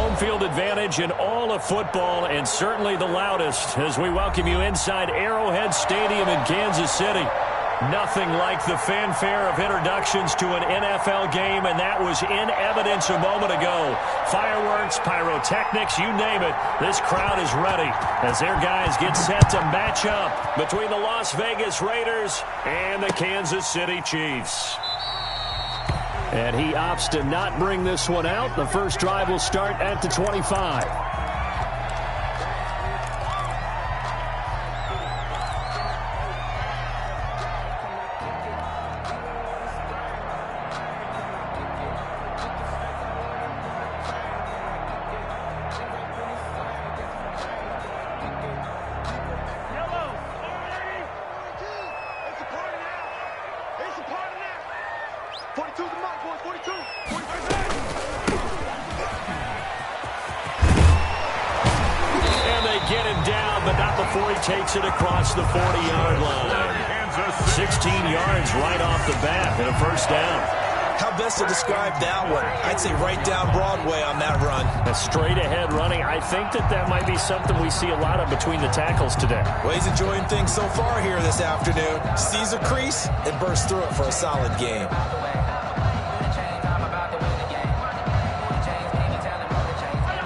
home field advantage in all of football, and certainly the loudest as we welcome you inside Arrowhead Stadium in Kansas City. Nothing like the fanfare of introductions to an NFL game, and that was in evidence a moment ago. Fireworks, pyrotechnics, you name it. This crowd is ready as their guys get set to match up between the Las Vegas Raiders and the Kansas City Chiefs. And he opts to not bring this one out. The first drive will start at the 25. Takes it across the 40-yard line. 16 yards right off the bat and a first down. How best to describe that one? I'd say right down Broadway on that run. A straight-ahead running. I think that might be something we see a lot of between the tackles today. Well, he's enjoying things so far here this afternoon. Sees a crease and bursts through it for a solid game.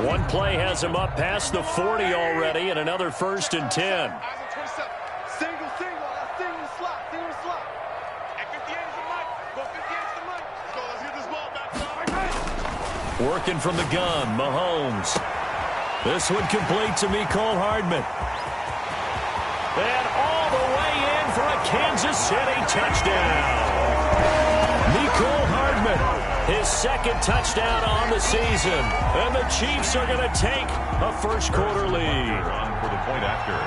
One play has him up past the 40 already, and another 1st and 10. Working from the gun, Mahomes. This one complete to Mecole Hardman. And all the way in for a Kansas City touchdown. Mecole Hardman. His second touchdown on the season. And the Chiefs are going to take a first-quarter lead. For the point after.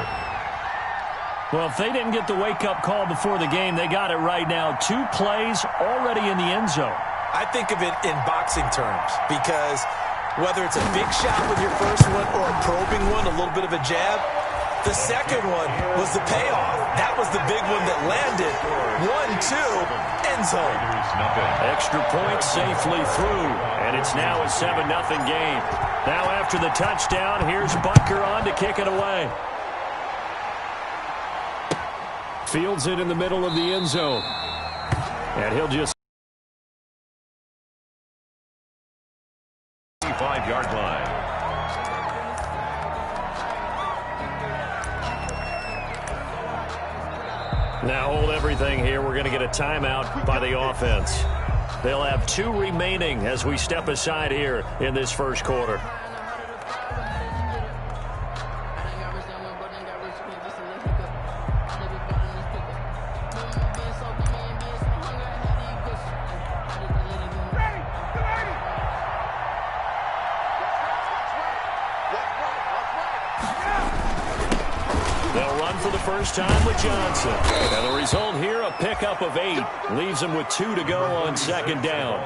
Well, if they didn't get the wake-up call before the game, they got it right now. 2 plays already in the end zone. I think of it in boxing terms because whether it's a big shot with your first one or a probing one, a little bit of a jab, the second one was the payoff. That was the big one that landed. 1-2, end zone. Extra point safely through, and it's now a 7-0 game. Now after the touchdown, here's Butker on to kick it away. Fields it in the middle of the end zone. And he'll just 5-yard line. Now hold everything here. We're going to get a timeout by the offense. They'll have 2 remaining as we step aside here in this first quarter. First time with Johnson. And the result here, a pickup of 8. Leaves him with 2 to go on second down.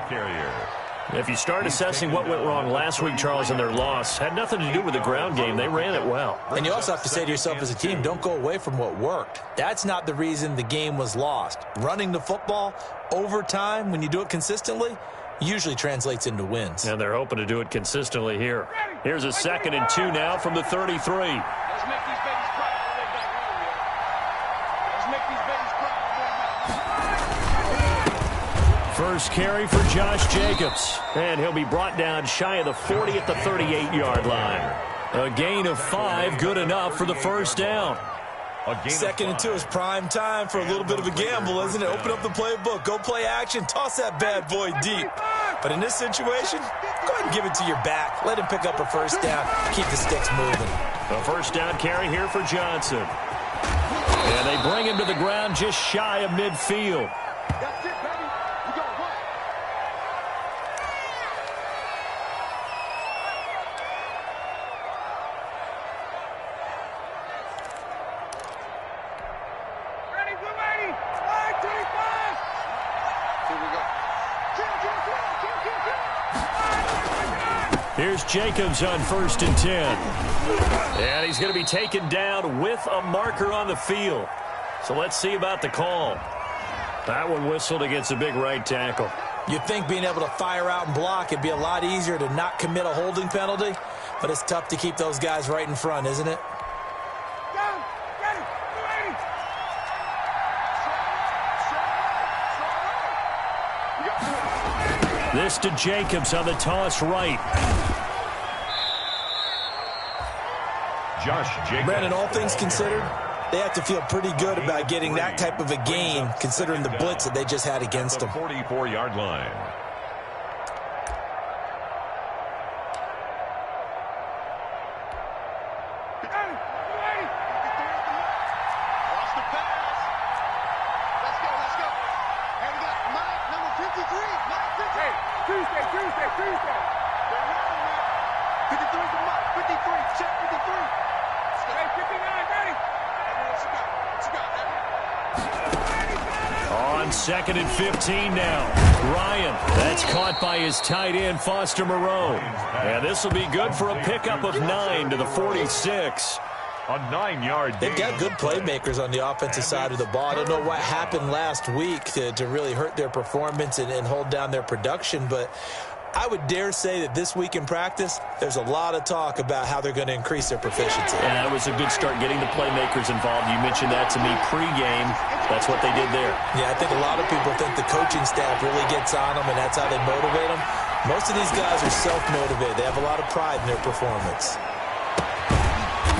If you start assessing what went wrong last week, Charles, in their loss, had nothing to do with the ground game. They ran it well. And you also have to say to yourself as a team, don't go away from what worked. That's not the reason the game was lost. Running the football over time, when you do it consistently, usually translates into wins. And they're hoping to do it consistently here. Here's a 2nd and 2 now from the 33. First carry for Josh Jacobs. And he'll be brought down shy of the 40 at the 38-yard line. A gain of 5, good enough for the first down. 2nd and 2 is prime time for a little bit of a gamble, isn't it? Open up the playbook, go play action, toss that bad boy deep. But in this situation, go ahead and give it to your back. Let him pick up a first down. Keep the sticks moving. A first down carry here for Johnson. And they bring him to the ground just shy of midfield. That's it, baby. We got one. Ready, we're ready. 35. Here we go. Here's Jacobs on 1st and 10. And he's going to be taken down with a marker on the field. So let's see about the call. That one whistled against a big right tackle. You'd think being able to fire out and block it'd be a lot easier to not commit a holding penalty, but it's tough to keep those guys right in front, isn't it? This to Jacobs on the toss right. Josh Jacobs. Brandon, all things considered, they have to feel pretty good about getting that type of a gain, considering the blitz that they just had against them. 44-yard line. On 2nd and 15 now. Ryan, that's caught by his tight end, Foster Moreau. And this will be good for a pickup of 9 to the 46. A 9-yard They've got good playmakers on the offensive side of the ball. I don't know what happened last week to really hurt their performance and hold down their production, but I would dare say that this week in practice, there's a lot of talk about how they're going to increase their proficiency. And that was a good start getting the playmakers involved. You mentioned that to me pregame. That's what they did there. Yeah, I think a lot of people think the coaching staff really gets on them, and that's how they motivate them. Most of these guys are self-motivated. They have a lot of pride in their performance.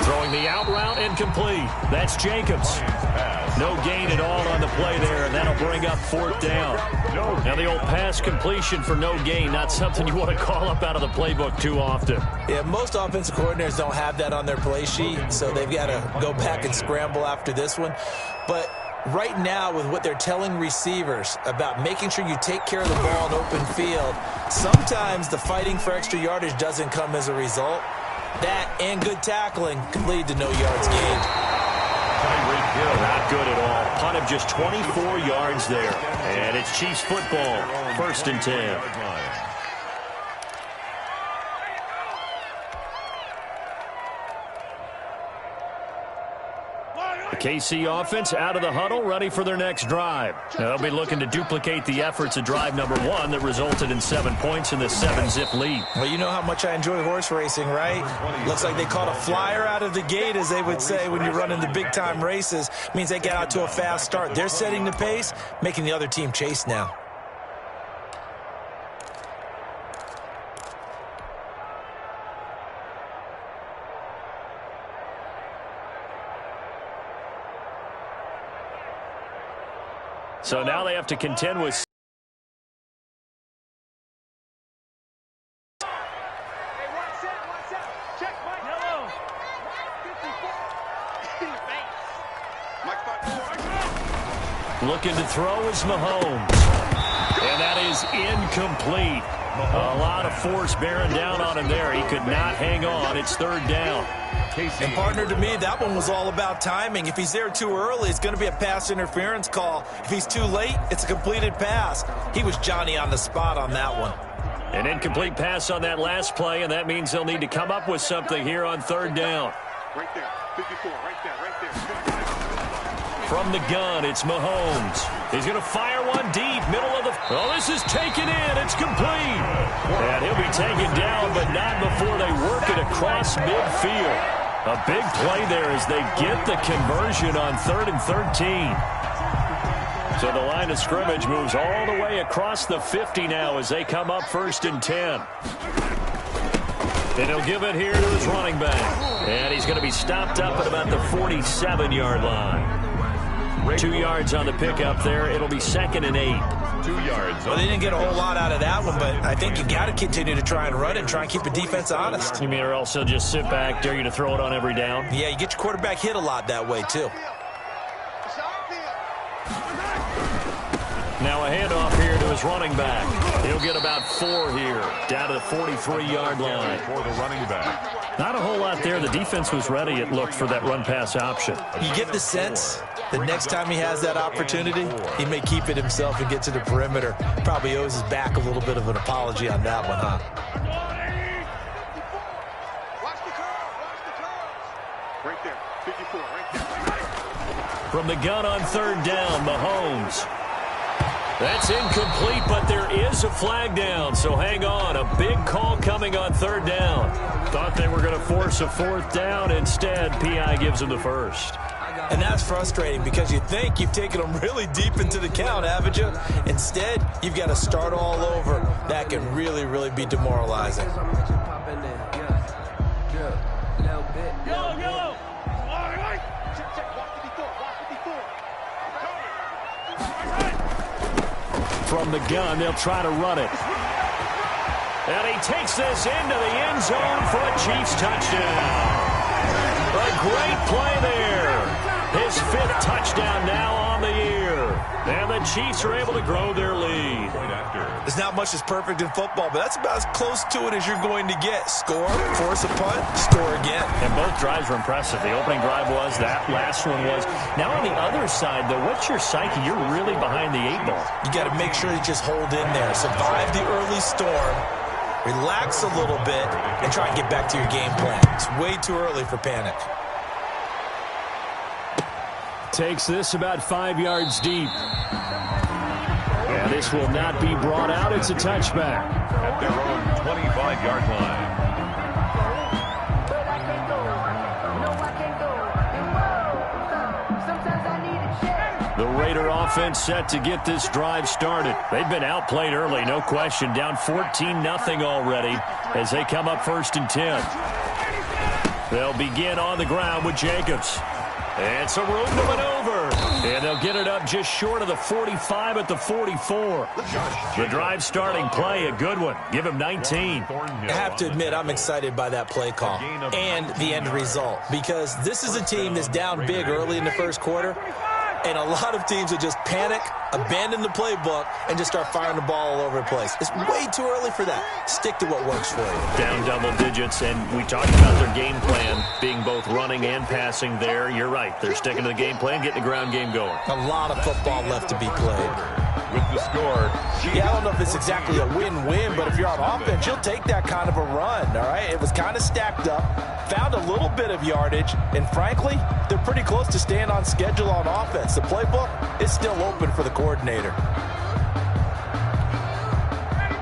Throwing the out route incomplete. That's Jacobs. No gain at all on the play there, and that'll bring up 4th down. Now the old pass completion for no gain, not something you want to call up out of the playbook too often. Yeah, most offensive coordinators don't have that on their play sheet, so they've got to go back and scramble after this one. But right now, with what they're telling receivers about making sure you take care of the ball in open field, sometimes the fighting for extra yardage doesn't come as a result. That and good tackling can lead to no yards gained. Not good at all. Punt of just 24 yards there. And it's Chiefs football. 1st and 10. The KC offense out of the huddle, ready for their next drive. Now they'll be looking to duplicate the efforts of drive number 1 that resulted in 7 points in the 7-zip lead. Well, you know how much I enjoy horse racing, right? Looks like they caught a flyer out of the gate, as they would say when you're running the big-time races. Means they get out to a fast start. They're setting the pace, making the other team chase now. So now they have to contend with... Looking to throw is Mahomes. And that is incomplete. A lot of force bearing down on him there. He could not hang on. It's 3rd down. And partner, to me, that one was all about timing. If he's there too early, it's going to be a pass interference call. If he's too late, it's a completed pass. He was Johnny on the spot on that one. An incomplete pass on that last play, and that means they'll need to come up with something here on 3rd down. Right there, 54, right there. From the gun, it's Mahomes. He's going to fire one deep, middle of the... Oh, this is taken in. It's complete. And he'll be taken down, but not before they work it across midfield. A big play there as they get the conversion on 3rd and 13. So the line of scrimmage moves all the way across the 50 now as they come up 1st and 10. And he'll give it here to his running back. And he's going to be stopped up at about the 47-yard line. 2 yards on the pickup there. It'll be 2nd and 8. 2 yards. Well, they didn't get a whole lot out of that one, but I think you got to continue to try and run and try and keep the defense honest. You mean, or else they'll just sit back, dare you to throw it on every down? Yeah, you get your quarterback hit a lot that way, too. Now a handoff here to his running back. He'll get about 4 here, down to the 43-yard line. For the running back. Not a whole lot there. The defense was ready, it looked, for that run-pass option. You get the sense the next time he has that opportunity, he may keep it himself and get to the perimeter. Probably owes his back a little bit of an apology on that one, huh? Watch the curls. Right there, 54, right there. From the gun on 3rd down, Mahomes. That's incomplete, but there is a flag down, so hang on. A big call coming on third down. Thought they were going to force a fourth down. Instead, PI gives them the first. And that's frustrating because you think you've taken them really deep into the count, haven't you? Instead, you've got to start all over. That can really, really be demoralizing. From the gun, they'll try to run it. And he takes this into the end zone for a Chiefs touchdown. A great play there. His fifth touchdown now on the year. And the Chiefs are able to grow their lead. There's not much that's perfect in football, but that's about as close to it as you're going to get. Score, force a punt, score again. And both drives were impressive. The opening drive was, that last one was. Now on the other side, though, what's your psyche? You're really behind the 8-ball. You got to make sure you just hold in there. Survive the early storm, relax a little bit, and try and get back to your game plan. It's way too early for panic. Takes this about 5 yards deep. And this will not be brought out. It's a touchback. At their own 25-yard line. The Raider offense set to get this drive started. They've been outplayed early, no question. Down 14-0 already as they come up 1st and 10. They'll begin on the ground with Jacobs. And some room to maneuver. And they'll get it up just short of the 45 at the 44. The drive starting play, a good one. Give him 19. I have to admit, I'm excited by that play call and the end result. Because this is a team that's down big early in the first quarter. And a lot of teams will just panic, abandon the playbook, and just start firing the ball all over the place. It's way too early for that. Stick to what works for you. Down double digits, and we talked about their game plan being both running and passing there. You're right. They're sticking to the game plan, getting the ground game going. A lot of football left to be played. With the score. Yeah, I don't know if it's exactly a win-win, but if you're on offense, you'll take that kind of a run, all right? It was kind of stacked up, found a little bit of yardage, and frankly, they're pretty close to staying on schedule on offense. The playbook is still open for the coordinator.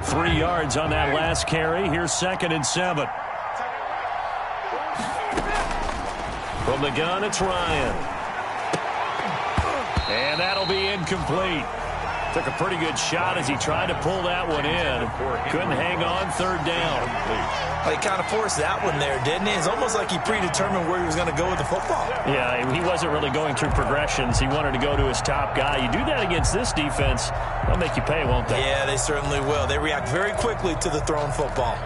3 yards on that last carry. Here's 2nd and 7. From the gun, it's Ryan. And that'll be incomplete. Took a pretty good shot as he tried to pull that one in. Couldn't hang on 3rd down. Well, he kind of forced that one there, didn't he? It's almost like he predetermined where he was going to go with the football. Yeah, he wasn't really going through progressions. He wanted to go to his top guy. You do that against this defense, they'll make you pay, won't they? Yeah, they certainly will. They react very quickly to the thrown football.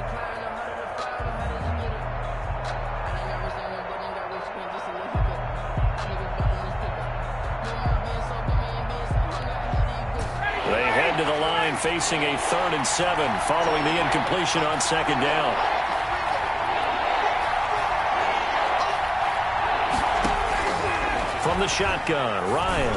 To the line, facing a 3rd and 7 following the incompletion on 2nd down. From the shotgun, Ryan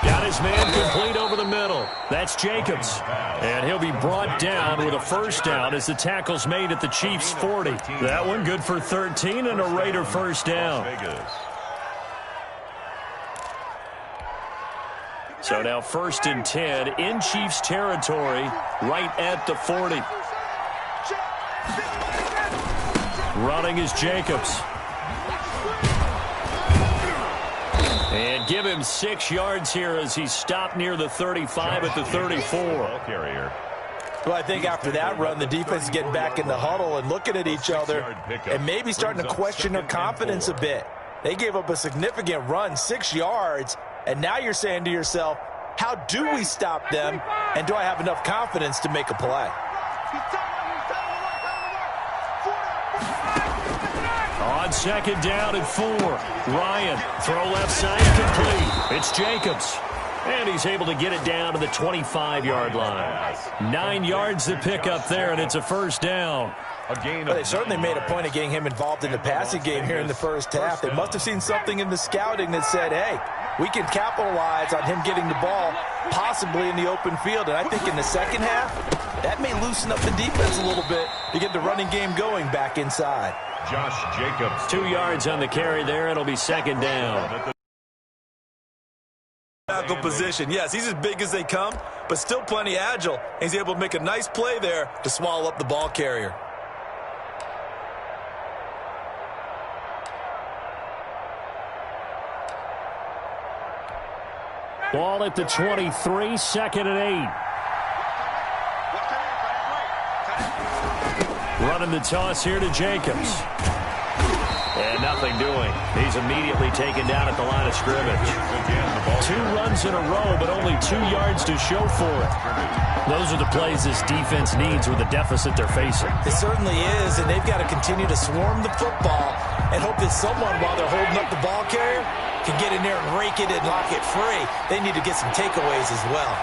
got his man complete over the middle. That's Jacobs, and he'll be brought down with a 1st down as the tackle's made at the Chiefs' 40. That one good for 13 and a Raider 1st down. So now 1st and 10 in Chiefs territory, right at the 40. Running is Jacobs. And give him 6 yards here as he stopped near the 35 at the 34. Well, I think after that run, the defense is getting back in the huddle and looking at each other and maybe starting to question their confidence a bit. They gave up a significant run, 6 yards. And now you're saying to yourself, how do we stop them? And do I have enough confidence to make a play? On 2nd down and 4. Ryan, throw left side, complete. It's Jacobs. And he's able to get it down to the 25-yard line. 9 yards to pick up there, and it's a 1st down. Well, they certainly made a point of getting him involved in the passing game here in the first half. They must have seen something in the scouting that said, hey, we can capitalize on him getting the ball possibly in the open field. And I think in the second half, that may loosen up the defense a little bit to get the running game going back inside. Josh Jacobs. 2 yards on the carry there. It'll be 2nd down. tackle position. Yes, he's as big as they come, but still plenty agile. He's able to make a nice play there to swallow up the ball carrier. Ball at the 23, 2nd and 8. Running the toss here to Jacobs. And nothing doing. He's immediately taken down at the line of scrimmage. 2 runs in a row, but only 2 yards to show for it. Those are the plays this defense needs with the deficit they're facing. It certainly is, and they've got to continue to swarm the football and hope that someone, while they're holding up the ball carrier, can get in there and rake it and lock it free. They need to get some takeaways as well.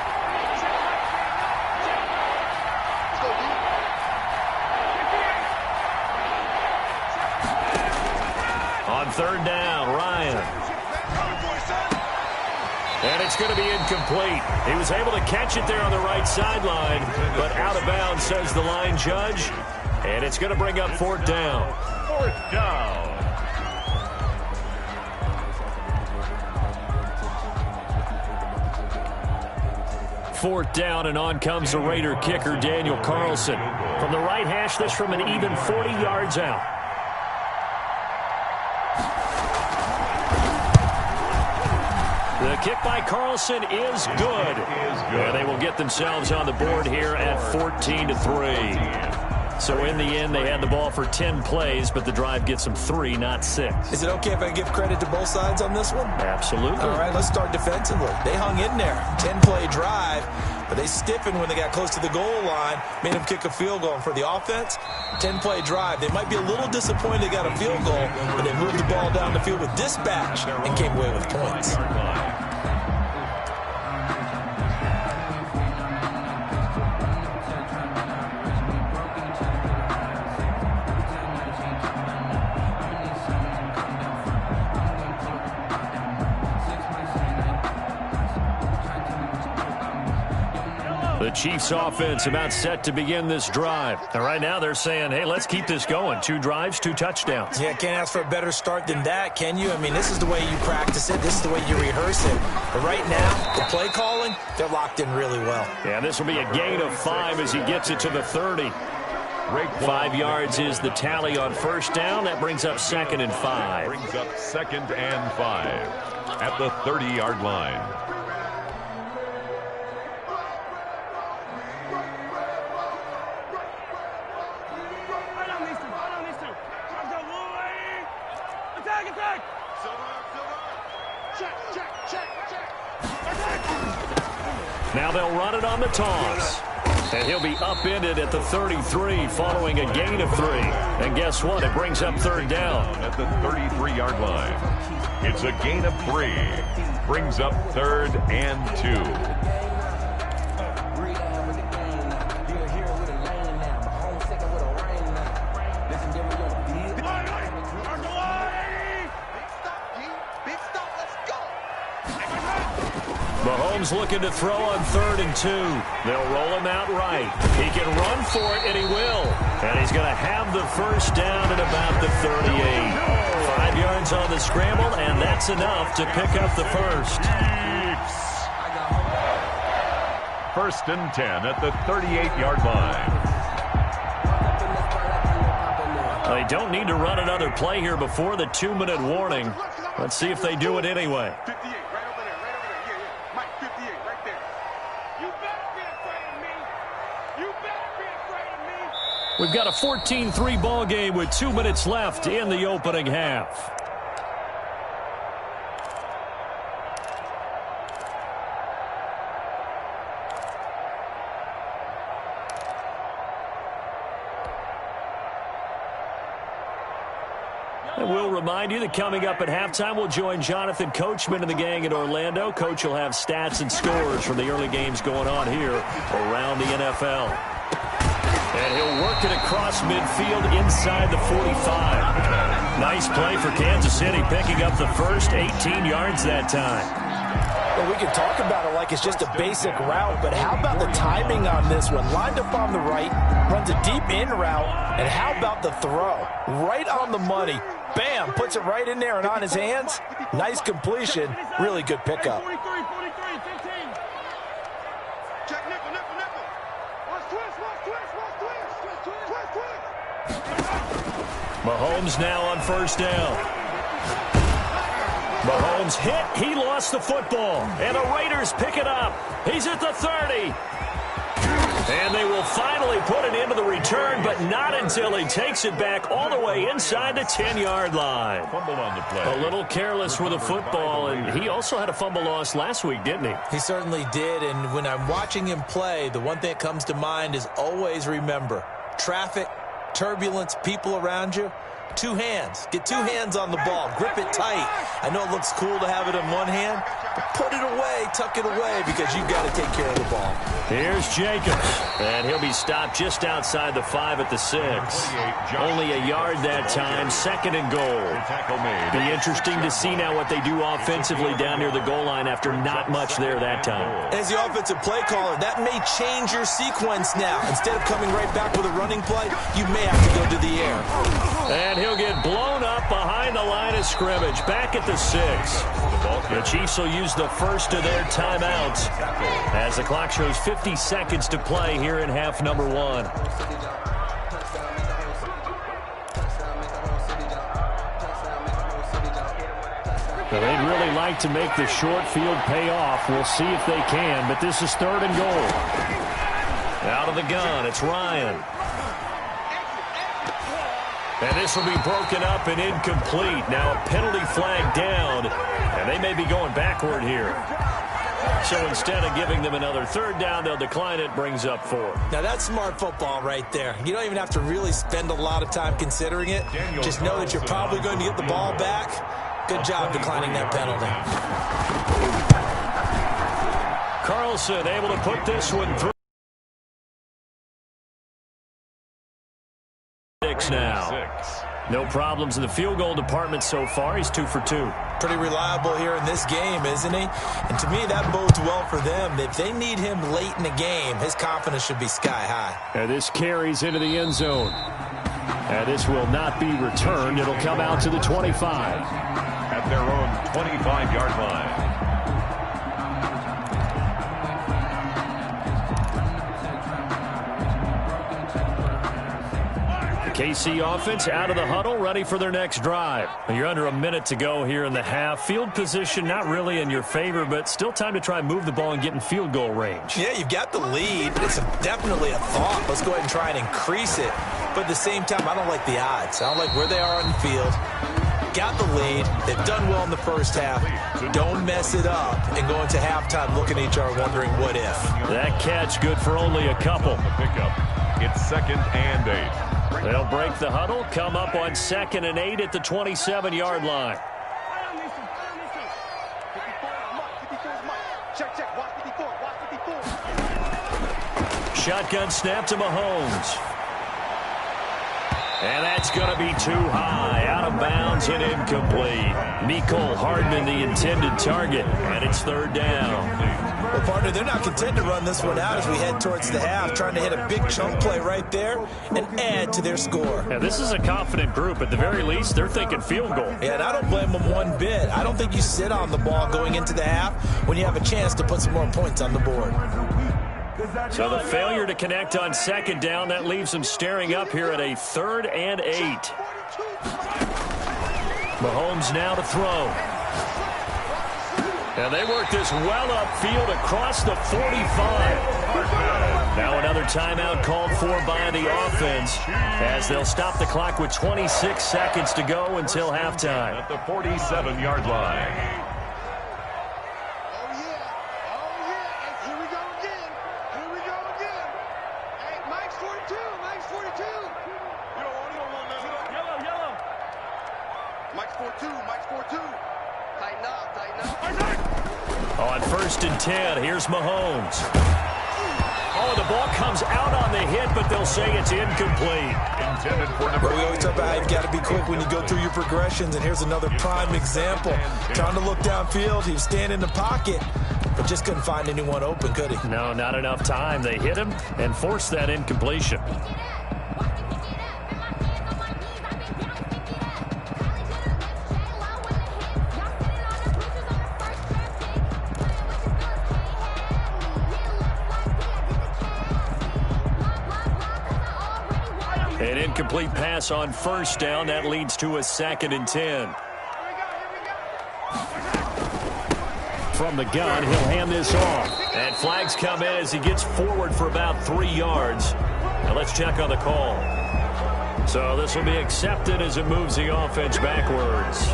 On 3rd down, Ryan. And it's going to be incomplete. He was able to catch it there on the right sideline, but out of bounds, says the line judge. And it's going to bring up 4th down. 4th down. Fourth down, and on comes the Raider kicker, Daniel Carlson. From the right hash, this from an even 40 yards out. The kick by Carlson is good. And they will get themselves on the board here at 14-3. So in the end, they had the ball for 10 plays, but the drive gets them 3, not 6. Is it okay if I give credit to both sides on this one? Absolutely. All right, let's start defensively. They hung in there. 10-play drive, but they stiffened when they got close to the goal line, made them kick a field goal. And for the offense, 10-play drive. They might be a little disappointed they got a field goal, but they moved the ball down the field with dispatch and came away with points. The Chiefs offense about set to begin this drive. And right now they're saying, hey, let's keep this going. 2 drives, 2 touchdowns. Yeah, can't ask for a better start than that, can you? I mean, this is the way you practice it. This is the way you rehearse it. But right now, the play calling, they're locked in really well. Yeah, this will be a gain of 5 as he gets it to the 30. 5 yards is the tally on 1st down. That brings up 2nd and 5. Brings up 2nd and 5 at the 30-yard line. Now they'll run it on the toss. And he'll be upended at the 33 following a gain of 3. And guess what? It brings up 3rd down. At the 33-yard line. It's a gain of 3. Brings up 3rd and 2. Mahomes looking to throw on 3rd and 2. They'll roll him out right. He can run for it, and he will. And he's going to have the 1st down at about the 38. 5 yards on the scramble, and that's enough to pick up the 1st. 1st and 10 at the 38-yard line. They don't need to run another play here before the 2-minute warning. Let's see if they do it anyway. 58, right over there, right over there. Yeah. Mike, 58, right there. You better be afraid of me. You better be afraid of me. We've got a 14-3 ball game with 2 minutes left in the opening half. And we'll remind you that coming up at halftime, we'll join Jonathan Coachman and the gang in Orlando. Coach will have stats and scores from the early games going on here around the NFL. And he'll work it across midfield inside the 45. Nice play for Kansas City, picking up the 1st, 18 yards that time. Well, we can talk about it like it's just a basic route, but how about the timing on this one? Lined up on the right, runs a deep in route, and how about the throw? Right on the money. Bam, puts it right in there and on his hands. Nice completion. Really good pickup. 43, 43. Mahomes now on first down. Mahomes hit. He lost the football. And the Raiders pick it up. He's at the 30. And they will finally put it into the return, but not until he takes it back all the way inside the 10-yard line. Fumble on the play. A little careless with the football, and he also had a fumble loss last week, didn't he? He certainly did, and when I'm watching him play, the one thing that comes to mind is always remember, traffic, turbulence, people around you, two hands. Get two hands on the ball. Grip it tight. I know it looks cool to have it in one hand, but put it away, tuck it away, because you've got to take care of the ball. Here's Jacobs, and he'll be stopped just outside the 5 at the 6. Only a yard that time, 2nd and goal. Be interesting to see now what they do offensively down near the goal line after not much there that time. As the offensive play caller, that may change your sequence now. Instead of coming right back with a running play, you may have to go to the air. And he'll get blown up behind the line of scrimmage, back at the 6. The Chiefs will use the first of their timeouts as the clock shows 50 seconds to play here in half number 1. Well, they'd really like to make the short field pay off. We'll see if they can, but this is 3rd and goal. Out of the gun, it's Ryan. And this will be broken up and incomplete. Now a penalty flag down, and they may be going backward here. So instead of giving them another 3rd down, they'll decline it, brings up 4. Now that's smart football right there. You don't even have to really spend a lot of time considering it. Just know that you're probably going to get the ball back. Good job declining that penalty. Carlson able to put this one through. Now. No problems in the field goal department so far. He's 2 for 2. Pretty reliable here in this game, isn't he? And to me, that bodes well for them. If they need him late in the game, his confidence should be sky high. And this carries into the end zone. And this will not be returned. It'll come out to the 25. At their own 25-yard line. KC offense out of the huddle, ready for their next drive. You're under a minute to go here in the half. Field position not really in your favor, but still time to try and move the ball and get in field goal range. Yeah, you've got the lead. It's definitely a thought. Let's go ahead and try and increase it. But at the same time, I don't like the odds. I don't like where they are on the field. Got the lead. They've done well in the first half. Don't mess it up and go into halftime looking at each other wondering what if. That catch good for only a couple. Pickup. It's 2nd and 8. They'll break the huddle, come up on 2nd and 8 at the 27-yard line. Shotgun snap to Mahomes. And that's going to be too high, out of bounds and incomplete. Mecole Hardman, the intended target, and it's 3rd down. Well, partner, they're not content to run this one out as we head towards the half, trying to hit a big chunk play right there and add to their score. Yeah, this is a confident group. At the very least, they're thinking field goal. Yeah, and I don't blame them one bit. I don't think you sit on the ball going into the half when you have a chance to put some more points on the board. So the failure to connect on 2nd down, that leaves them staring up here at a 3rd and 8. Mahomes now to throw. And they work this well upfield across the 45. Now another timeout called for by the offense as they'll stop the clock with 26 seconds to go until halftime. At the 47-yard line. On 1st and 10, here's Mahomes. Oh, the ball comes out on the hit, but they'll say it's incomplete. Intended for number. We always talk about how you've got to be quick when you go through your progressions, and here's another prime example. Trying to look downfield, he was standing in the pocket, but just couldn't find anyone open, could he? No, not enough time. They hit him and forced that incompletion. An incomplete pass on first down. That leads to a 2nd and 10. From the gun, he'll hand this off. And flags come in as he gets forward for about 3 yards. Now let's check on the call. So this will be accepted as it moves the offense backwards.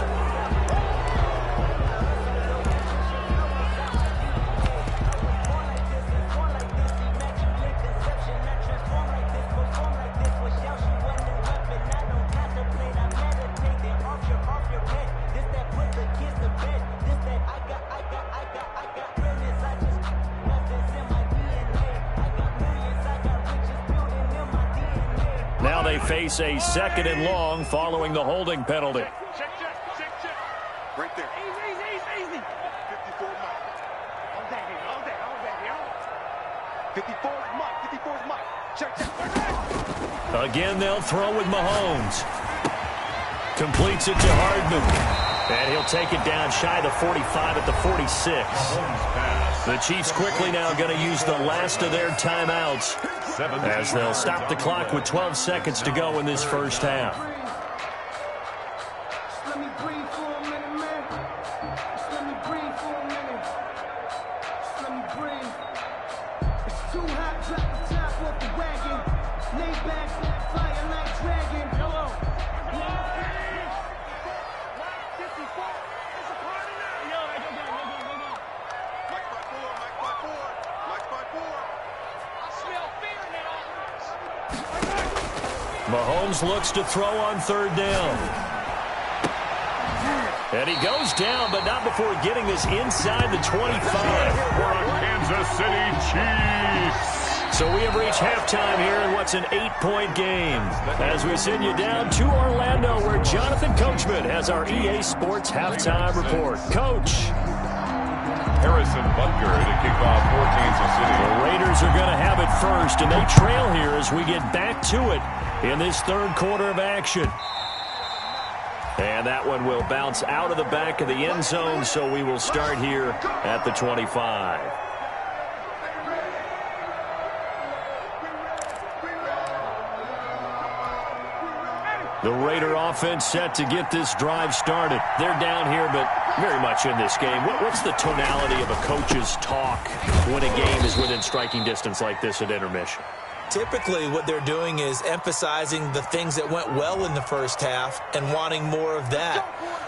Now they face a 2nd and long following the holding penalty. Check. Right there. Easy. 54 Mike. Hold that here. 54 is Mike. Check. Again, they'll throw with Mahomes. Completes it to Hardman. And he'll take it down shy of the 45 at the 46. The Chiefs quickly now going to use the last of their timeouts as they'll stop the clock with 12 seconds to go in this first half. Let me breathe for a minute, man. Let me breathe for a minute. Let me breathe. It's too hot, drop the top off the wagon. Lay back, fire like dragon. Hello. 54. It's a party now. Yo, Mike by four. I smell fear in that offense. Mahomes looks to throw on 3rd down. And he goes down, but not before getting this inside the 25. For the Kansas City Chiefs. So we have reached halftime here in what's an 8-point game. As we send you down to Orlando, where Jonathan Coachman has our EA Sports halftime report. Coach. Harrison Butker to kick off for Kansas City. The Raiders are going to have it first, and they trail here as we get back to it in this 3rd quarter of action. And that one will bounce out of the back of the end zone, so we will start here at the 25. The Raider offense set to get this drive started. They're down here, but very much in this game. What's the tonality of a coach's talk when a game is within striking distance like this at intermission? Typically, what they're doing is emphasizing the things that went well in the first half and wanting more of that.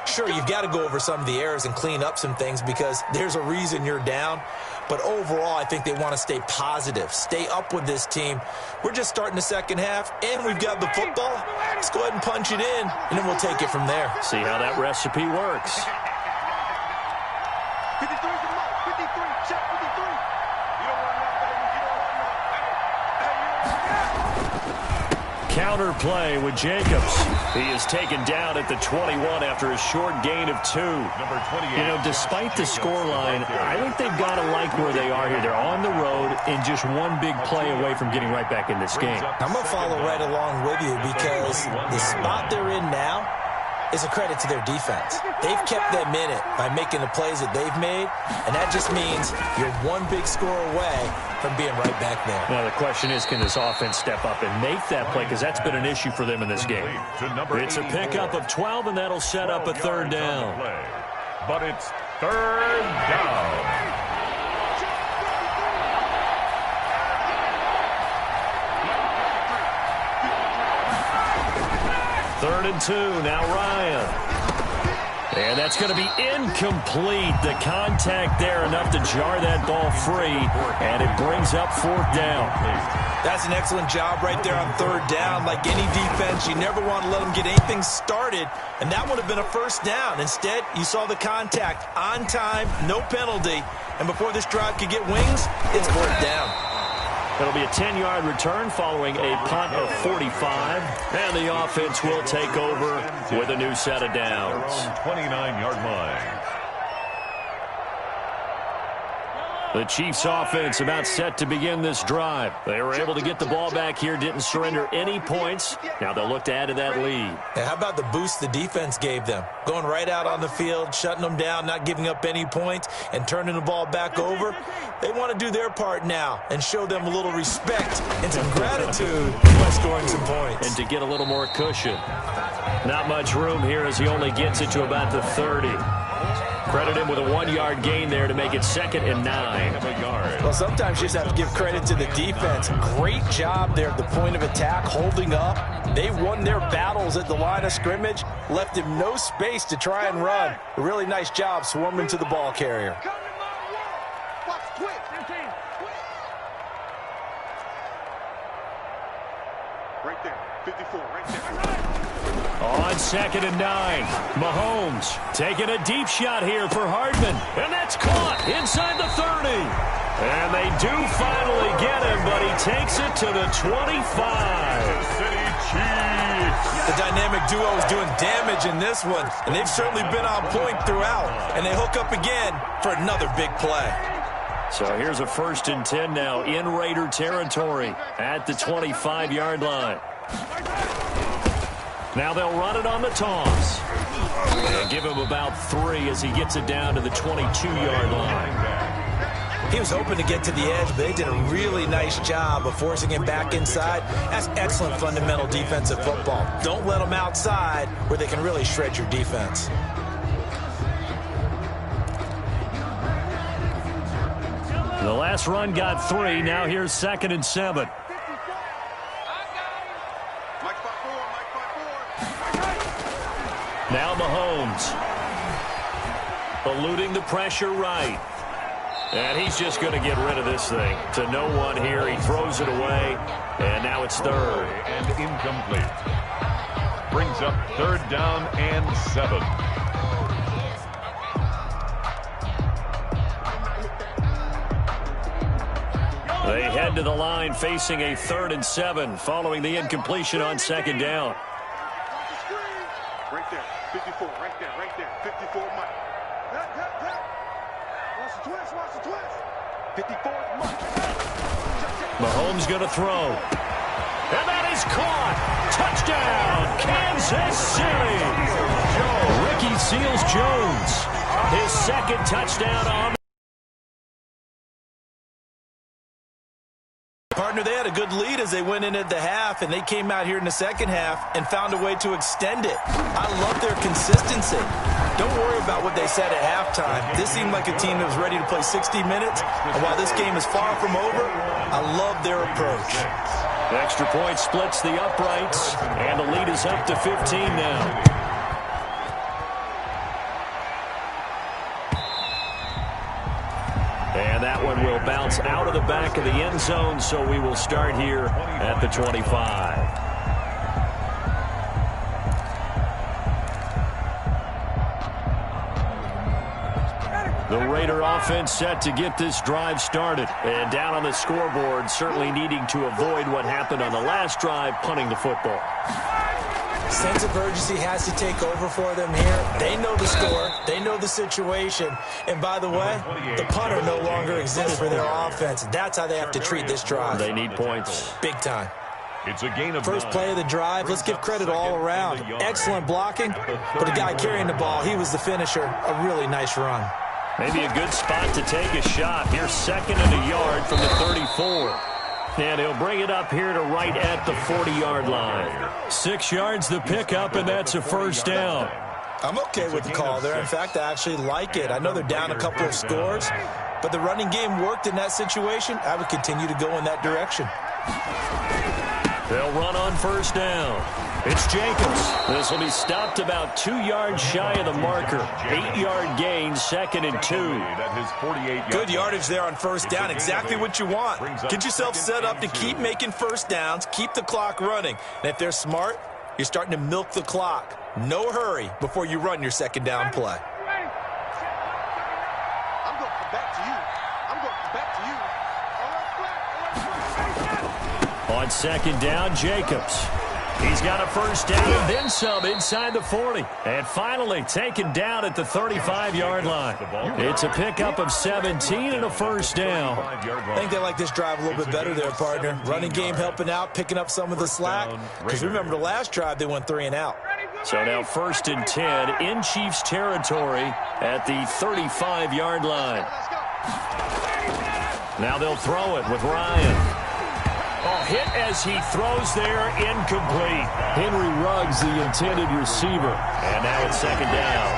Sure, you've got to go over some of the errors and clean up some things because there's a reason you're down. But overall, I think they want to stay positive, stay up with this team. We're just starting the second half, and we've got the football. Let's go ahead and punch it in, and then we'll take it from there. See how that recipe works. 53 is Mike. 53. Check 53. You don't want to know, baby. You don't want to know. Counter play with Jacobs. He is taken down at the 21 after a short gain of 2. Number 28. You know, despite the scoreline, I think they've got to like where they are here. They're on the road and just one big play away from getting right back in this game. I'm going to follow right along with you because the spot they're in now is a credit to their defense. They've kept them in it by making the plays that they've made, and that just means you're one big score away from being right back there. Now, the question is, can this offense step up and make that play? Because that's been an issue for them in this game. It's a pickup of 12, and that'll set up a 3rd down. But it's 3rd down. 3rd and 2, now Ryan. And that's going to be incomplete. The contact there enough to jar that ball free, and it brings up 4th down. That's an excellent job right there on 3rd down. Like any defense, you never want to let them get anything started, and that would have been a 1st down. Instead, you saw the contact on time, no penalty, and before this drive could get wings, it's 4th down. It'll be a 10-yard return following a punt of 45. And the offense will take over with a new set of downs. 29-yard line. The Chiefs offense about set to begin this drive. They were able to get the ball back here, didn't surrender any points. Now they'll look to add to that lead. Yeah, how about the boost the defense gave them? Going right out on the field, shutting them down, not giving up any points, and turning the ball back over. They want to do their part now and show them a little respect and some gratitude by scoring some points. And to get a little more cushion. Not much room here as he only gets it to about the 30. Credit him with a 1-yard gain there to make it 2nd and 9. Well, sometimes you just have to give credit to the defense. Great job there at the point of attack, holding up. They won their battles at the line of scrimmage, left him no space to try and run. A really nice job swarming to the ball carrier. Right there, 54, right there. On 2nd and 9, Mahomes taking a deep shot here for Hardman. And that's caught inside the 30. And they do finally get him, but he takes it to the 25. City Chiefs. The dynamic duo is doing damage in this one, and they've certainly been on point throughout. And they hook up again for another big play. So here's a 1st and 10 now in Raider territory at the 25-yard line. Now they'll run it on the toss. And give him about 3 as he gets it down to the 22-yard line. He was hoping to get to the edge, but they did a really nice job of forcing him back inside. That's excellent fundamental defensive football. Don't let them outside where they can really shred your defense. The last run got 3. Now here's 2nd and 7. Now Mahomes eluding the pressure right. And he's just going to get rid of this thing to no one here. He throws it away, and now it's 3rd. And incomplete. Brings up 3rd down and 7. They head to the line facing a 3rd and 7 following the incompletion on 2nd down. Right there, 54, right there, 54, Mike. Watch the twist. 54, Mike. Mahomes going to throw. And that is caught. Touchdown, Kansas City. Ricky Seals-Jones, his 2nd touchdown on. Partner, they had a good lead as they went into the half, and they came out here in the second half and found a way to extend it. I love their consistency. Don't worry about what they said at halftime. This seemed like a team that was ready to play 60 minutes, and while this game is far from over, I love their approach. The extra point splits the uprights, and the lead is up to 15 now. And that one will bounce out of the back of the end zone, so we will start here at the 25. The Raider offense set to get this drive started. And down on the scoreboard, certainly needing to avoid what happened on the last drive, punting the football. Sense of urgency has to take over for them here. They know the score. They know the situation. And by the way, the punter no longer exists for their offense. That's how they have to treat this drive. They need points. Big time. It's a gain of First 9. play of the drive, let's give credit all around. Excellent blocking, but the guy carrying the ball, he was the finisher. A really nice run. Maybe a good spot to take a shot. Here's 2nd and a yard from the 34. And he'll bring it up here to right at the 40-yard line. 6 yards the pickup, and that's a 1st down. I'm okay with the call there. In fact, I actually like it. I know they're down a couple of scores, but the running game worked in that situation. I would continue to go in that direction. They'll run on 1st down. It's Jacobs. This will be stopped about 2 yards shy of the marker. 8-yard gain, 2nd and 2. Good yardage there on 1st down. Exactly what you want. Get yourself set up to keep making 1st downs, keep the clock running. And if they're smart, you're starting to milk the clock. No hurry before you run your 2nd down play. I'm going to come back to you. On 2nd down, Jacobs. He's got a first down and then some inside the 40. And finally taken down at the 35-yard line. It's a pickup of 17 and a first down. I think they like this drive a little bit better there, partner. Running game helping out, picking up some of the slack. Because remember, the last drive they went 3 and out. So now 1st and 10 in Chiefs territory at the 35-yard line. Now they'll throw it with Ryan. Oh, hit as he throws there, incomplete. Henry Ruggs, the intended receiver. And now it's 2nd down.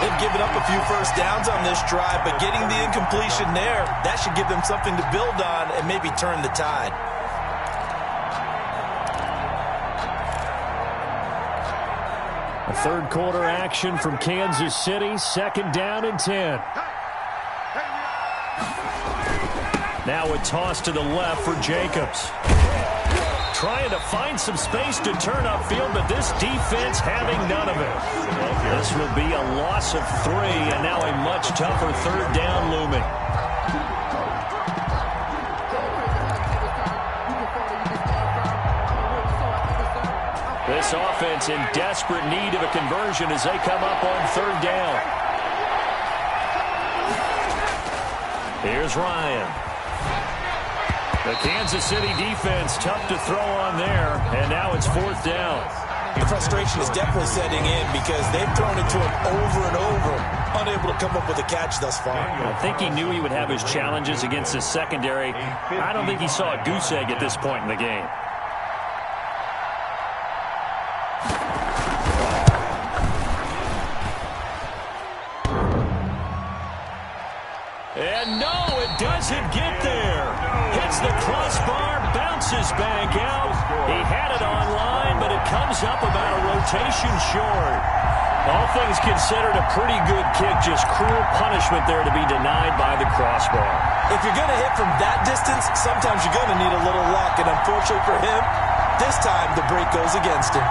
They've given up a few first downs on this drive, but getting the incompletion there, that should give them something to build on and maybe turn the tide. A 3rd quarter action from Kansas City, 2nd down and 10. Now a toss to the left for Jacobs. Trying to find some space to turn upfield, but this defense having none of it. This will be a loss of 3, and now a much tougher 3rd down looming. This offense in desperate need of a conversion as they come up on 3rd down. Here's Ryan. The Kansas City defense tough to throw on there, and now it's 4th down. The frustration is definitely setting in because they've thrown it to him over and over, unable to come up with a catch thus far. I think he knew he would have his challenges against his secondary. I don't think he saw a goose egg at this point in the game. And no, it doesn't get there. Hits the crossbar, bounces back out. He had it online, but it comes up about a rotation short. All things considered, a pretty good kick. Just cruel punishment there to be denied by the crossbar. If you're going to hit from that distance, sometimes you're going to need a little luck. And unfortunately for him, this time the break goes against him.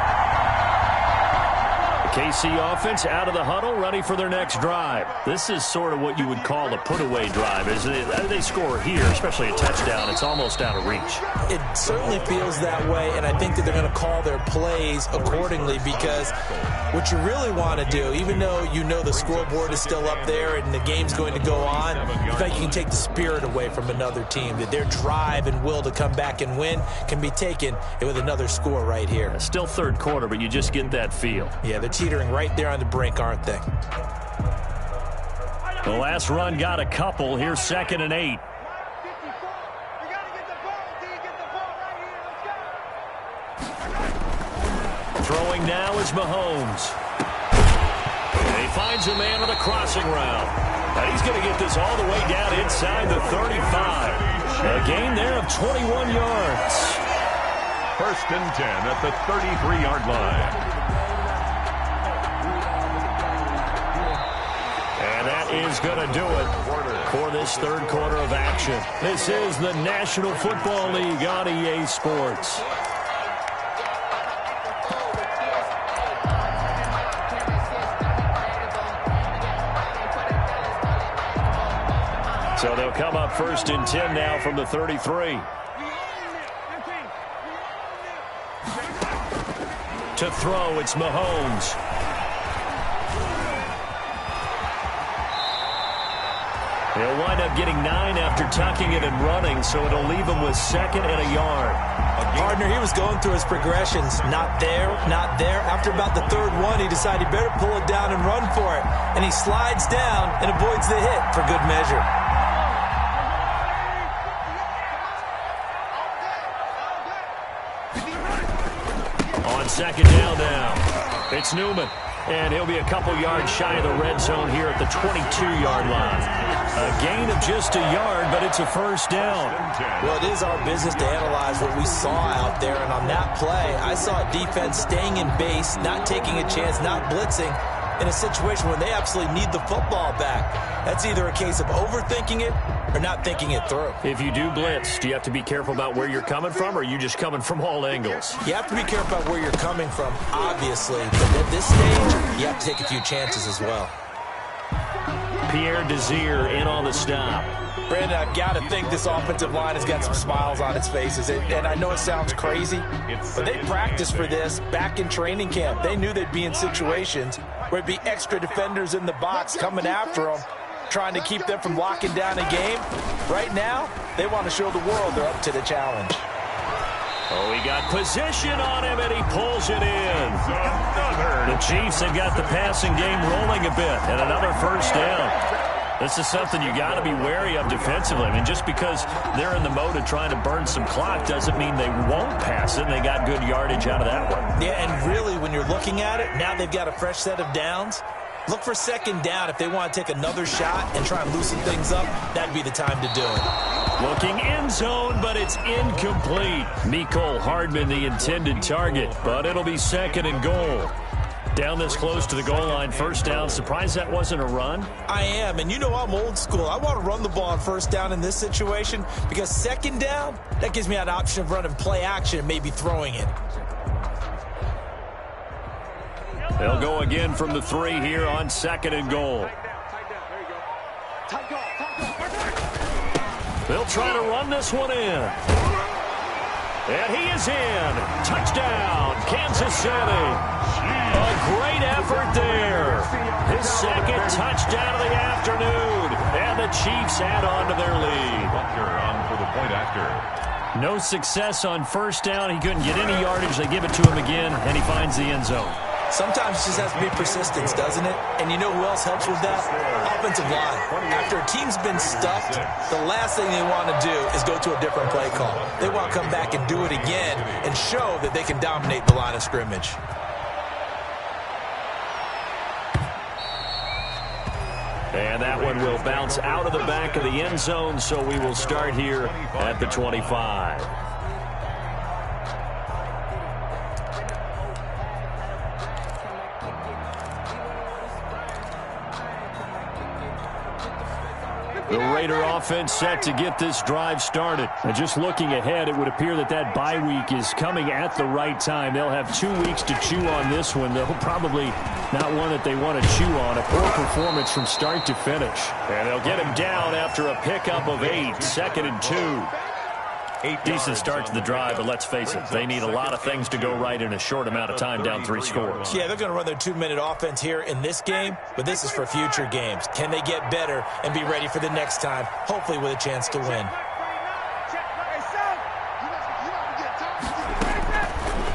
KC offense out of the huddle, ready for their next drive. This is sort of what you would call a put-away drive, isn't it? They score here, especially a touchdown. It's almost out of reach. It certainly feels that way, and I think that they're going to call their plays accordingly because what you really want to do, even though you know the scoreboard is still up there and the game's going to go on, you think you can take the spirit away from another team, that their drive and will to come back and win can be taken with another score right here. Still 3rd quarter, but you just get that feel. Yeah, they're teetering right there on the brink, aren't they? The last run got a couple. Here's 2nd and 8. Throwing now is Mahomes. And he finds a man on the crossing route. And he's going to get this all the way down inside the 35. A gain there of 21 yards. 1st and 10 at the 33-yard line. And that is going to do it for this 3rd quarter of action. This is the National Football League on EA Sports. So they'll come up 1st and 10 now from the 33. To throw, it's Mahomes. He'll wind up getting 9 after tucking it and running, so it'll leave him with 2nd and a yard. Partner, he was going through his progressions. Not there, not there. After about the 3rd one, he decided he better pull it down and run for it. And he slides down and avoids the hit for good measure. On 2nd down now, it's Newman. And he'll be a couple yards shy of the red zone here at the 22-yard line. A gain of just a yard, but it's a 1st down. Well, it is our business to analyze what we saw out there. And on that play, I saw a defense staying in base, not taking a chance, not blitzing, in a situation where they absolutely need the football back. That's either a case of overthinking it or not thinking it through. If you do blitz, do you have to be careful about where you're coming from, or are you just coming from all angles? You have to be careful about where you're coming from, obviously. But at this stage, you have to take a few chances as well. Pierre Desir in on the stop. Brandon, I've got to think this offensive line has got some smiles on its faces. And I know it sounds crazy, but they practiced for this back in training camp. They knew they'd be in situations where it'd be extra defenders in the box coming after them, trying to keep them from locking down a game. Right now, they want to show the world they're up to the challenge. Oh, he got position on him, and he pulls it in. The Chiefs have got the passing game rolling a bit, and another first down. This is something you got to be wary of defensively. I mean, just because they're in the mode of trying to burn some clock doesn't mean they won't pass it, and they got good yardage out of that one. Yeah, and really, when you're looking at it, now they've got a fresh set of downs. Look for second down. If they want to take another shot and try and loosen things up, that'd be the time to do it. Looking end zone, but it's incomplete. Mecole Hardman, the intended target, but it'll be second and goal. Down this close to the goal line, first down. Surprised that wasn't a run? I am, and you know I'm old school. I want to run the ball on first down in this situation because second down, that gives me an option of running play action and maybe throwing it. They'll go again from the 3 here on second and goal. They'll try to run this one in. And he is in. Touchdown, Kansas City. A great effort there. His second touchdown of the afternoon. And the Chiefs add on to their lead. On for the point after. No success on first down. He couldn't get any yardage. They give it to him again, and he finds the end zone. Sometimes it just has to be persistence, doesn't it? And you know who else helps with that? Offensive line. After a team's been stuffed, the last thing they want to do is go to a different play call. They want to come back and do it again and show that they can dominate the line of scrimmage. And that one will bounce out of the back of the end zone, so we will start here at the 25. The Raider offense set to get this drive started. And just looking ahead, it would appear that that bye week is coming at the right time. They'll have 2 weeks to chew on this one. They'll probably not one that they want to chew on. A poor performance from start to finish. And they'll get him down after a pickup of 8, second and 2. Decent start to the drive, but let's face it, they need a lot of things to go right in a short amount of time, down 3 scores. Yeah, they're going to run their 2-minute offense here in this game, but this is for future games. Can they get better and be ready for the next time, hopefully with a chance to win?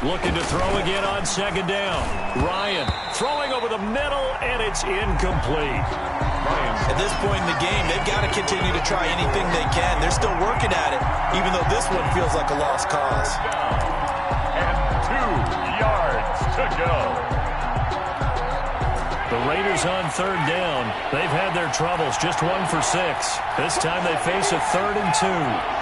Looking to throw again on second down. Ryan throwing over the middle, and it's incomplete. At this point in the game, they've got to continue to try anything they can. They're still working at it, even though this one feels like a lost cause. And 2 yards to go. The Raiders on third down. They've had their troubles, just 1 for 6. This time they face a 3rd and 2.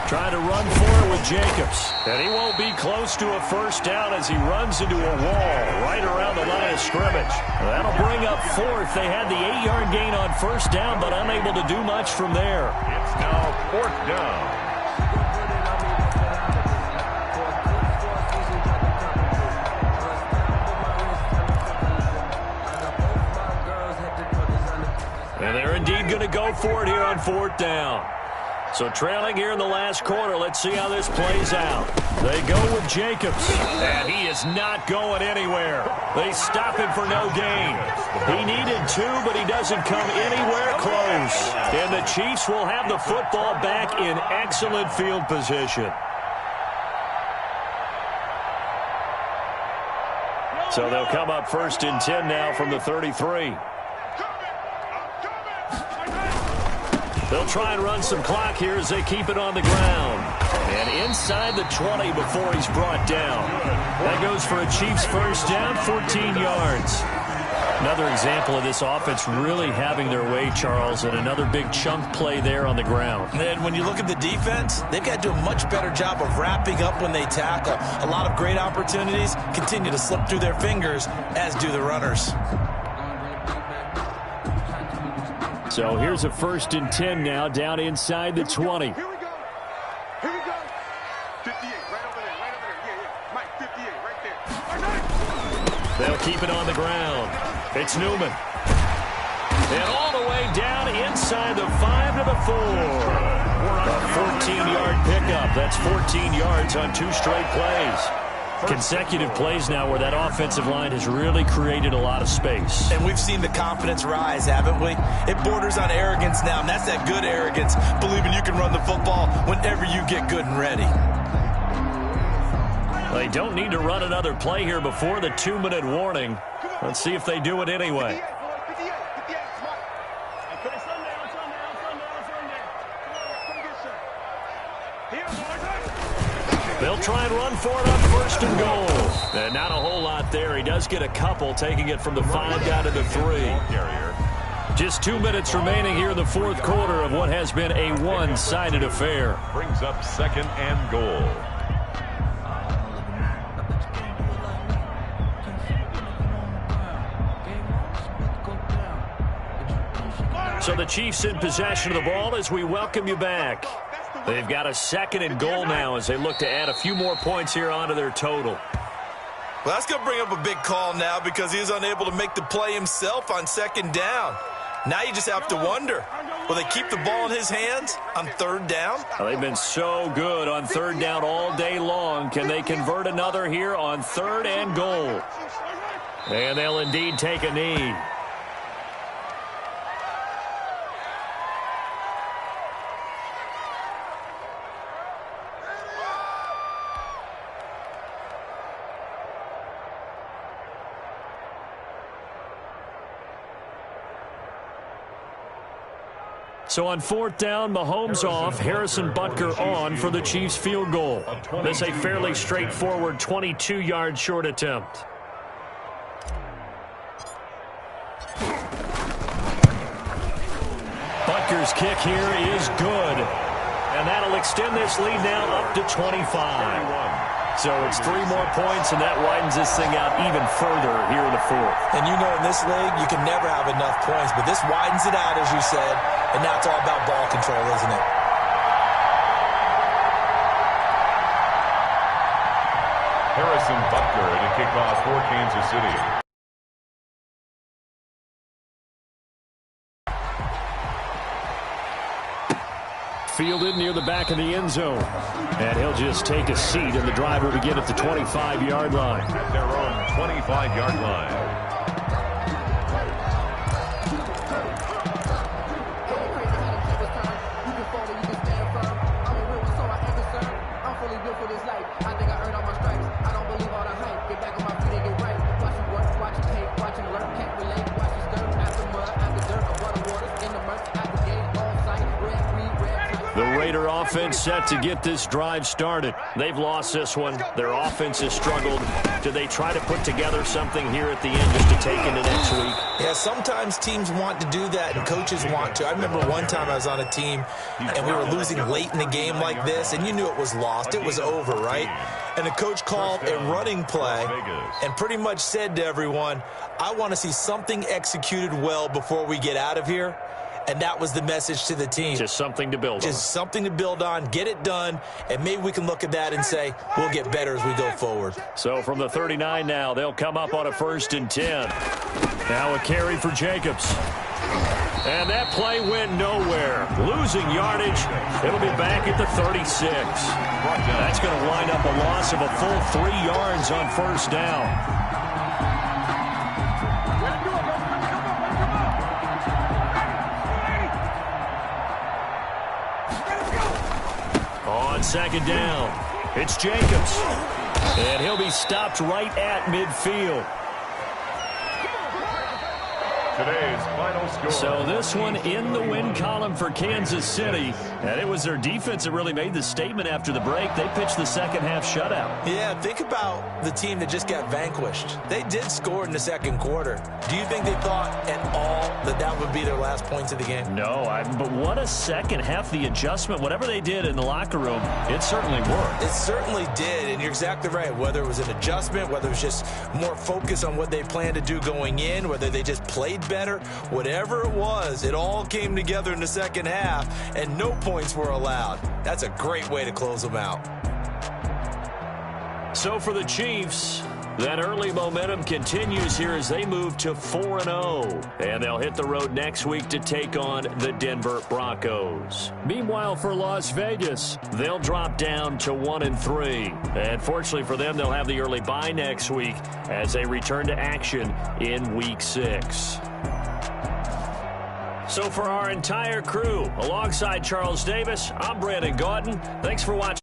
Trying to run for it with Jacobs. And he won't be close to a first down as he runs into a wall right around the line of scrimmage. That'll bring up 4th. They had the 8-yard gain on first down, but unable to do much from there. It's now 4th down. And they're indeed going to go for it here on 4th down. So trailing here in the last quarter, let's see how this plays out. They go with Jacobs, and he is not going anywhere. They stop him for no gain. He needed 2, but he doesn't come anywhere close. And the Chiefs will have the football back in excellent field position. So they'll come up 1st and 10 now from the 33. They'll try and run some clock here as they keep it on the ground. And inside the 20 before he's brought down. That goes for a Chiefs first down, 14 yards. Another example of this offense really having their way, Charles, and another big chunk play there on the ground. And when you look at the defense, they've got to do a much better job of wrapping up when they tackle. A lot of great opportunities continue to slip through their fingers, as do the runners. So here's a 1st and 10 now, down inside the 20. Here we go. 58, right over there. Yeah. Mike, 58, right there. They'll keep it on the ground. It's Newman. And all the way down inside the 5 to the 4. A 14-yard pickup. That's 14 yards on 2 straight plays. Consecutive plays now where that offensive line has really created a lot of space. And we've seen the confidence rise, haven't we? It borders on arrogance now, and that's that good arrogance, believing you can run the football whenever you get good and ready. They don't need to run another play here before the 2-minute warning. Let's see if they do it anyway. They'll try and run for it on 1st and goal. And not a whole lot there. He does get a couple, taking it from the 5 down to the 3. Just 2 minutes remaining here in the 4th quarter of what has been a one-sided affair. Brings up 2nd and goal. So the Chiefs in possession of the ball as we welcome you back. They've got a 2nd and goal now as they look to add a few more points here onto their total. Well, that's going to bring up a big call now because he was unable to make the play himself on 2nd down. Now you just have to wonder, will they keep the ball in his hands on 3rd down? Well, they've been so good on 3rd down all day long. Can they convert another here on 3rd and goal? And they'll indeed take a knee. So on 4th down, Mahomes off, Harrison Butker on for the Chiefs field goal. This a fairly straightforward 22-yard short attempt. Butker's kick here is good. And that'll extend this lead now up to 25. So it's 3 more points, and that widens this thing out even further here in the 4th. And you know in this league, you can never have enough points, but this widens it out, as you said, and now it's all about ball control, isn't it? Harrison Butker to kick off for Kansas City. Fielded near the back of the end zone. And he'll just take a seat, and the drive will begin at the 25-yard line. At their own 25-yard line. Offense set to get this drive started. They've lost this one. Their offense has struggled. Do they try to put together something here at the end just to take into next week? Yeah, sometimes teams want to do that and coaches want to. I remember one time I was on a team and we were losing late in the game like this, and you knew it was lost. It was over, right? And the coach called a running play and pretty much said to everyone, I want to see something executed well before we get out of here. And that was the message to the team. Just something to build on. Just something to build on, get it done, and maybe we can look at that and say, we'll get better as we go forward. So from the 39 now, they'll come up on a 1st and 10. Now a carry for Jacobs. And that play went nowhere. Losing yardage. It'll be back at the 36. That's going to wind up a loss of a full 3 yards on 1st down. On 2nd down, it's Jacobs. And he'll be stopped right at midfield. Today's final score. So this one in the win column for Kansas City. And it was their defense that really made the statement after the break. They pitched the second half shutout. Yeah, think about the team that just got vanquished. They did score in the 2nd quarter. Do you think they thought at all that that would be their last points of the game? No, but what a second half. The adjustment, whatever they did in the locker room, it certainly worked. It certainly did, and you're exactly right. Whether it was an adjustment, whether it was just more focus on what they planned to do going in, whether they just played better, whatever it was, it all came together in the 2nd half, and no points were allowed. That's a great way to close them out. So for the Chiefs, That early momentum continues here as they move to 4-0. And they'll hit the road next week to take on the Denver Broncos. Meanwhile, for Las Vegas, they'll drop down to 1-3. And fortunately for them, they'll have the early bye next week as they return to action in Week 6. So for our entire crew, alongside Charles Davis, I'm Brandon Gaudin. Thanks for watching.